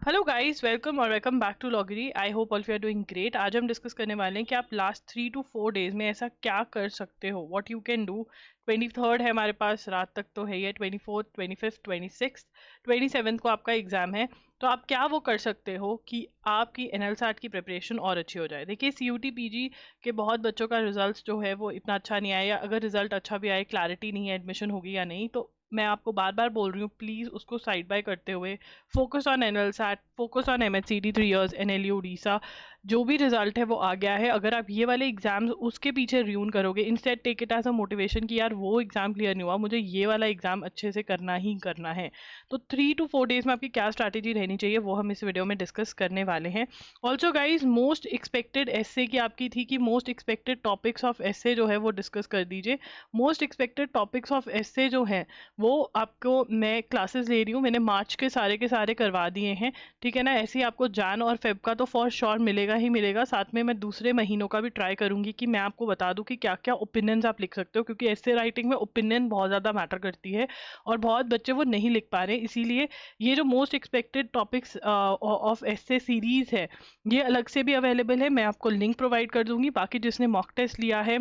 Hello guys, welcome और welcome back to Logary. I hope all you are doing great. आज हम discuss करने वाले हैं कि आप लास्ट 3 to 4 डेज में ऐसा क्या कर सकते हो, what you can do. 23rd है हमारे पास, रात तक तो है ही है। 24th, 25th, 26th, 27th को आपका एग्जाम है। तो आप क्या वो कर सकते हो कि आपकी एनएलसैट की प्रिपरेशन और अच्छी हो जाए। देखिए, सीयूटी पीजी के बहुत बच्चों का रिजल्ट जो है वो इतना अच्छा नहीं आया, या अगर रिजल्ट अच्छा भी आए, क्लैरिटी नहीं है एडमिशन होगी या नहीं। तो मैं आपको बार बार बोल रही हूँ, प्लीज उसको साइड बाय करते हुए focus on NLSAT, focus on MHCD 3 years, NLU Orissa. जो भी रिजल्ट है वो आ गया है। अगर आप ये वाले एग्जाम्स उसके पीछे र्यून करोगे, instead take it as a motivation कि यार वो एग्जाम क्लियर नहीं हुआ, मुझे ये वाला एग्जाम अच्छे से करना ही करना है। तो 3 to 4 डेज में आपकी क्या स्ट्रैटेजी रहनी चाहिए वो हम इस वीडियो में डिस्कस करने वाले हैं। Also guys, most expected SA की आपकी थी कि most expected topics of SA जो है वो डिस्कस कर दीजिए। Most expected topics of SA जो है वो आपको मैं क्लासेस ले रही हूँ, मैंने मार्च के सारे करवा दिए हैं। ठीक है ना। ऐसे ही आपको जैन और फेब का तो फॉर श्योर मिलेगा ही मिलेगा। साथ में मैं दूसरे महीनों का भी ट्राई करूंगी कि मैं आपको बता दूं कि क्या क्या ओपिनियंस आप लिख सकते हो, क्योंकि ऐसे राइटिंग में ओपिनियन बहुत ज़्यादा मैटर करती है और बहुत बच्चे वो नहीं लिख पा रहे। इसीलिए ये जो most expected topics of essay series है, ये अलग से भी अवेलेबल है। मैं आपको लिंक प्रोवाइड कर दूंगी। बाकी जिसने मॉक टेस्ट लिया है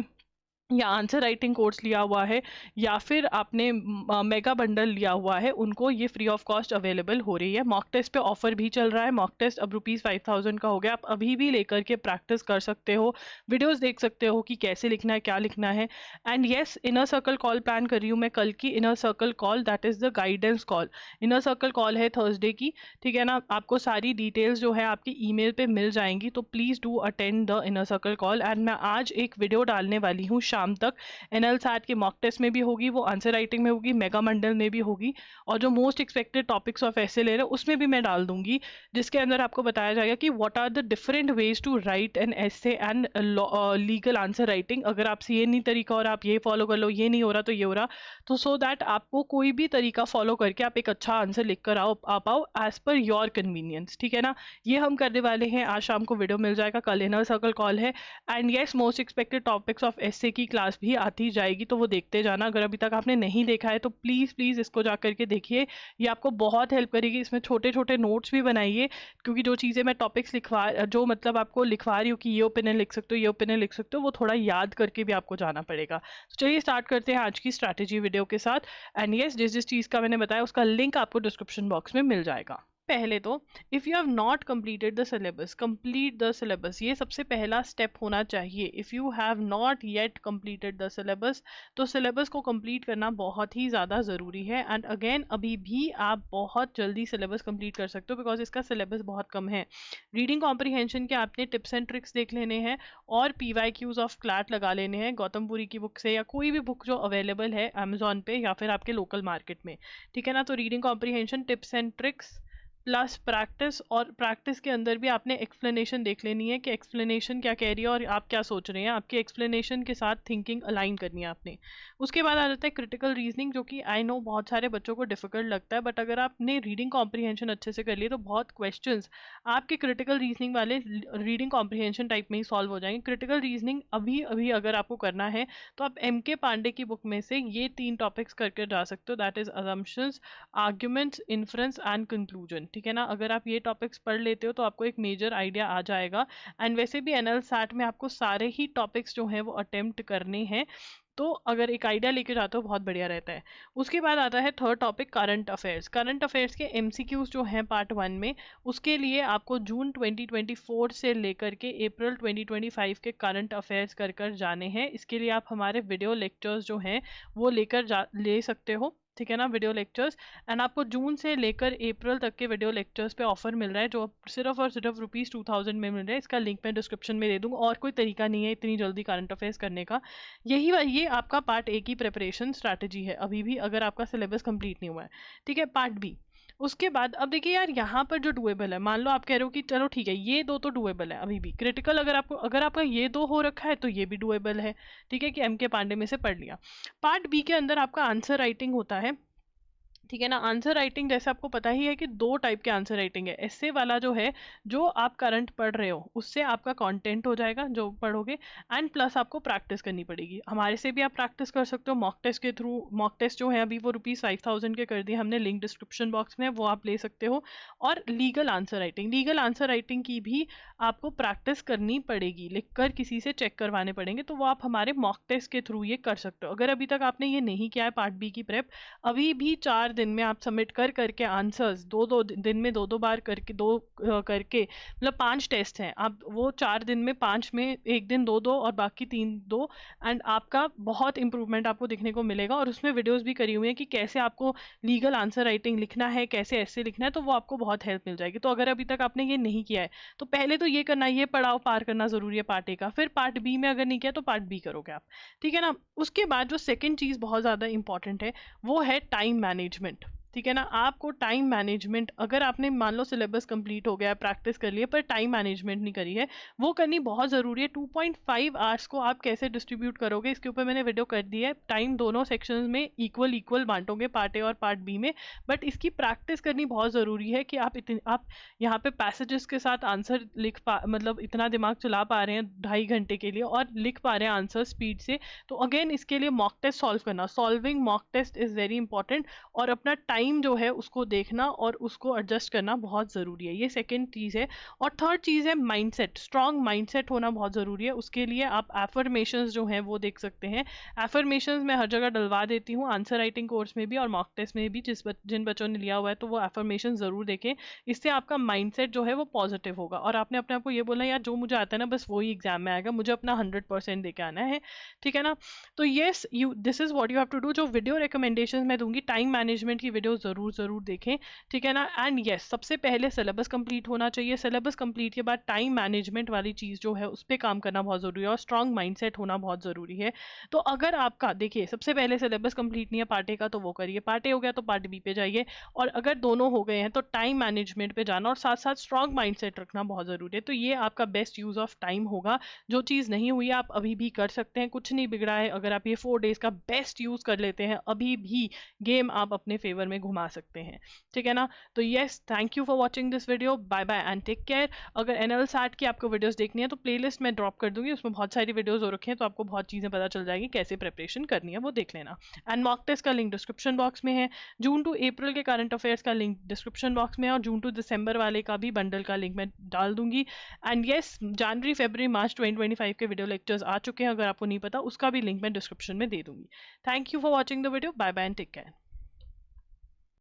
या आंसर राइटिंग कोर्स लिया हुआ है या फिर आपने मेगा बंडल लिया हुआ है, उनको ये फ्री ऑफ कॉस्ट अवेलेबल हो रही है। मॉक टेस्ट पे ऑफर भी चल रहा है। मॉक टेस्ट अब ₹5000 का हो गया। आप अभी भी लेकर के प्रैक्टिस कर सकते हो, वीडियोस देख सकते हो कि कैसे लिखना है, क्या लिखना है। And yes, inner circle call plan कर रही हूँ मैं कल की। Inner circle call, that is the guidance call. Inner circle call है थर्सडे की। ठीक है ना। आपको सारी डिटेल्स जो है आपकी ईमेल पे मिल जाएंगी, तो please do attend the inner circle call. And मैं आज एक वीडियो डालने वाली हूँ शाम तक। एनएलसैट के मॉक टेस्ट में भी होगी, वो आंसर राइटिंग में होगी, मेगा मंडल में भी होगी, और जो मोस्ट एक्सपेक्टेड टॉपिक्स ऑफ ऐसे ले रहे हैं उसमें भी मैं डाल दूंगी, जिसके अंदर आपको बताया जाएगा कि what are the different ways to write an essay and legal answer writing. अगर आपसे ये नहीं तरीका और आप ये फॉलो कर लो, ये नहीं हो रहा तो ये हो रहा, तो सो दैट आपको कोई भी तरीका फॉलो करके आप एक अच्छा आंसर लिख कर आ पाओ एज पर योर कन्वीनियंस। ठीक है ना। ये हम करने वाले हैं। आज शाम को वीडियो मिल जाएगा, कल इनर सर्कल कॉल है। And yes, most expected topics of SA की क्लास भी आती जाएगी, तो वो देखते जाना। अगर अभी तक आपने नहीं देखा है तो प्लीज़ प्लीज़ इसको जा करके देखिए, ये आपको बहुत हेल्प करेगी। इसमें छोटे छोटे नोट्स भी बनाइए, क्योंकि जो चीज़ें मैं टॉपिक्स लिखवा जो मतलब आपको लिखवा रही हूँ कि ये ओपिनियन लिख सकते हो, ये ओपिनियन लिख सकते हो, वो थोड़ा याद करके भी आपको जाना पड़ेगा। तो चलिए स्टार्ट करते हैं आज की स्ट्रैटेजी वीडियो के साथ। एंड येस, जिस जिस चीज़ का मैंने बताया उसका लिंक आपको डिस्क्रिप्शन बॉक्स में मिल जाएगा। पहले तो, if you have not completed the syllabus, complete the syllabus. ये सबसे पहला स्टेप होना चाहिए। If you have not yet completed the syllabus, तो सिलेबस को कंप्लीट करना बहुत ही ज़्यादा ज़रूरी है। एंड अगेन, अभी भी आप बहुत जल्दी सिलेबस कंप्लीट कर सकते हो, बिकॉज इसका सिलेबस बहुत कम है। रीडिंग कॉम्प्रीहेंशन के आपने टिप्स एंड ट्रिक्स देख लेने हैं, और PYQs ऑफ क्लैट लगा लेने हैं गौतमपुरी की बुक से, या कोई भी बुक जो अवेलेबल है अमेजोन पे या फिर आपके लोकल मार्केट में। ठीक है ना। तो reading comprehension, tips and tricks plus practice, और प्रैक्टिस के अंदर भी आपने एक्सप्लेनेशन देख लेनी है कि एक्सप्लेनेशन क्या कह रही है और आप क्या सोच रहे हैं। आपकी एक्सप्लेनेशन के साथ थिंकिंग अलाइन करनी है आपने। उसके बाद आ जाता है क्रिटिकल रीजनिंग, जो कि आई नो बहुत सारे बच्चों को डिफिकल्ट लगता है, बट अगर आपने रीडिंग कॉम्प्रीहेंशन अच्छे से कर लिए तो बहुत क्वेश्चंस आपके क्रिटिकल रीजनिंग वाले रीडिंग कॉम्प्रीहेंशन टाइप में ही सॉल्व हो जाएंगे। क्रिटिकल रीजनिंग अभी अभी अगर आपको करना है तो आप MK पांडे की बुक में से ये 3 टॉपिक्स करके जा सकते हो, that is assumptions, arguments, inference and conclusion. ठीक है ना। अगर आप ये टॉपिक्स पढ़ लेते हो तो आपको एक मेजर आइडिया आ जाएगा। एंड वैसे भी एनएलसैट में आपको सारे ही टॉपिक्स जो हैं वो अटेम्प्ट करने हैं, तो अगर एक आइडिया लेके जाते हो बहुत बढ़िया रहता है। उसके बाद आता है third topic, current affairs. Current affairs के MCQs जो हैं पार्ट 1 में, उसके लिए आपको जून 2024 से लेकर के अप्रैल 2025 के करंट अफेयर्स कर कर जाने हैं। इसके लिए आप हमारे वीडियो लेक्चर्स जो हैं वो ले सकते हो। ठीक है ना, वीडियो लेक्चर्स। एंड आपको जून से लेकर अप्रैल तक के वीडियो लेक्चर्स पे ऑफर मिल रहा है, जो सिर्फ और सिर्फ ₹2000 में मिल रहा है। इसका लिंक मैं डिस्क्रिप्शन में दे दूंगा। और कोई तरीका नहीं है इतनी जल्दी करंट अफेयर्स करने का। ये आपका पार्ट A की प्रिपरेशन स्ट्रैटेजी है, अभी भी अगर आपका सिलेबस कंप्लीट नहीं हुआ है। ठीक है। पार्ट B, उसके बाद अब देखिए यार, यहाँ पर जो डुएबल है, मान लो आप कह रहे हो कि चलो ठीक है ये दो तो डुएबल है अभी भी। क्रिटिकल अगर आपका ये दो हो रखा है तो ये भी डुएबल है। ठीक है, कि MK पांडे में से पढ़ लिया। पार्ट B के अंदर आपका आंसर राइटिंग होता है। ठीक है ना। आंसर राइटिंग जैसे आपको पता ही है कि दो टाइप के आंसर राइटिंग है। ऐसे वाला जो है, जो आप करंट पढ़ रहे हो उससे आपका कंटेंट हो जाएगा जो पढ़ोगे, एंड प्लस आपको प्रैक्टिस करनी पड़ेगी। हमारे से भी आप प्रैक्टिस कर सकते हो मॉक टेस्ट के थ्रू। मॉक टेस्ट जो है अभी वो ₹5000 के कर दिए हमने, लिंक डिस्क्रिप्शन बॉक्स में, वो आप ले सकते हो। और legal answer writing, legal answer writing की भी आपको प्रैक्टिस करनी पड़ेगी, लिखकर किसी से चेक करवाने पड़ेंगे, तो वो आप हमारे मॉक टेस्ट के थ्रू ये कर सकते हो। अगर अभी तक आपने ये नहीं किया है पार्ट बी की प्रेप, अभी भी 4 दिन में आप सबमिट कर करके आंसर्स, दो दो दिन में दो दो बार करके, करके, मतलब 5 टेस्ट हैं, आप वो 4 दिन में 5 में एक दिन दो दो और बाकी 3 दो, एंड आपका बहुत इंप्रूवमेंट आपको दिखने को मिलेगा। और उसमें वीडियोस भी करी हुई है कि कैसे आपको लीगल आंसर राइटिंग लिखना है, कैसे ऐसे लिखना है, तो वो आपको बहुत हेल्प मिल जाएगी। तो अगर अभी तक आपने ये नहीं किया है तो पहले तो ये करना, ये पड़ाव पार करना जरूरी है पार्ट ए का, फिर पार्ट बी में अगर नहीं किया तो पार्ट बी करोगे आप, ठीक है ना। उसके बाद जो सेकंड चीज बहुत ज्यादा इंपॉर्टेंट है वो है टाइम मैनेजमेंट, ठीक है ना। आपको टाइम मैनेजमेंट, अगर आपने मान लो सिलेबस कंप्लीट हो गया, प्रैक्टिस कर लिए, पर टाइम मैनेजमेंट नहीं करी है, वो करनी बहुत ज़रूरी है। 2.5 आवर्स को आप कैसे डिस्ट्रीब्यूट करोगे, इसके ऊपर मैंने वीडियो कर दी है। टाइम दोनों सेक्शंस में इक्वल इक्वल बांटोगे, पार्ट ए और पार्ट बी में, बट इसकी प्रैक्टिस करनी बहुत ज़रूरी है कि आप यहाँ पे पैसेजेस के साथ आंसर लिख पा, मतलब इतना दिमाग चला पा रहे हैं 2.5 घंटे के लिए और लिख पा रहे हैं आंसर स्पीड से। तो अगेन इसके लिए मॉक टेस्ट सॉल्व करना, solving mock test is very important, और अपना टाइम जो है उसको देखना और उसको एडजस्ट करना बहुत ज़रूरी है। ये सेकेंड चीज़ है। और थर्ड चीज़ है माइंडसेट, स्ट्रॉन्ग माइंडसेट होना बहुत ज़रूरी है। उसके लिए आप एफर्मेशंस जो हैं वो देख सकते हैं। एफर्मेशंस मैं हर जगह डलवा देती हूँ, आंसर राइटिंग कोर्स में भी और मॉक टेस्ट में भी, जिन बच्चों ने लिया हुआ है तो वो एफर्मेशन ज़रूर देखें। इससे आपका माइंडसेट जो है वो पॉजिटिव होगा, और आपने अपने आप को ये बोलना, यार जो मुझे आता है ना बस वही एग्जाम में आएगा, मुझे अपना 100% दे के आना है, ठीक है ना। तो yes, you this is what you have to do. जो वीडियो रिकमेंडेशंस मैं दूंगी, टाइम मैनेजमेंट की वीडियो ज़रूर देखें, ठीक है ना। एंड येस, सबसे पहले सिलेबस कंप्लीट होना चाहिए। सिलेबस कंप्लीट के बाद टाइम मैनेजमेंट वाली चीज़ जो है उस पर काम करना बहुत ज़रूरी है, और स्ट्रॉन्ग माइंडसेट होना बहुत ज़रूरी है। तो अगर आपका, देखिए, सबसे पहले सिलेबस कंप्लीट नहीं है पार्ट ए का तो वो करिए, पार्ट ए हो गया तो पार्ट बी पे जाइए, और अगर दोनों हो गए हैं तो टाइम मैनेजमेंट पे जाना, और साथ साथ स्ट्रॉन्ग माइंडसेट रखना बहुत ज़रूरी है। तो ये आपका बेस्ट यूज़ ऑफ टाइम होगा। जो चीज़ नहीं हुई आप अभी भी कर सकते हैं, कुछ नहीं बिगड़ा है। अगर आप ये 4 डेज का बेस्ट यूज़ कर लेते हैं, अभी भी गेम आप अपने फेवर में घुमा सकते हैं, ठीक है ना। तो yes, thank you for watching this video, bye bye and take care. अगर एनएल सैट की आपको वीडियोस देखनी है तो प्लेलिस्ट में ड्रॉप कर दूंगी, उसमें बहुत सारी वीडियोस हो रखे हैं, तो आपको बहुत चीज़ें पता चल जाएगी कैसे प्रिपरेशन करनी है, वो देख लेना। एंड मॉक टेस्ट का लिंक डिस्क्रिप्शन बॉक्स में है। जून टू अप्रैल के करंट अफेयर्स का लिंक डिस्क्रिप्शन बॉक्स में है, और जून टू दिसंबर वाले का भी बंडल का लिंक मैं डाल दूंगी। एंड येस, जनवरी फरवरी मार्च 2025 के वीडियो लेक्चर्स आ चुके हैं, अगर आपको नहीं पता उसका भी लिंक मैं डिस्क्रिप्शन में दे दूंगी। Thank you for watching the video, bye bye and take care.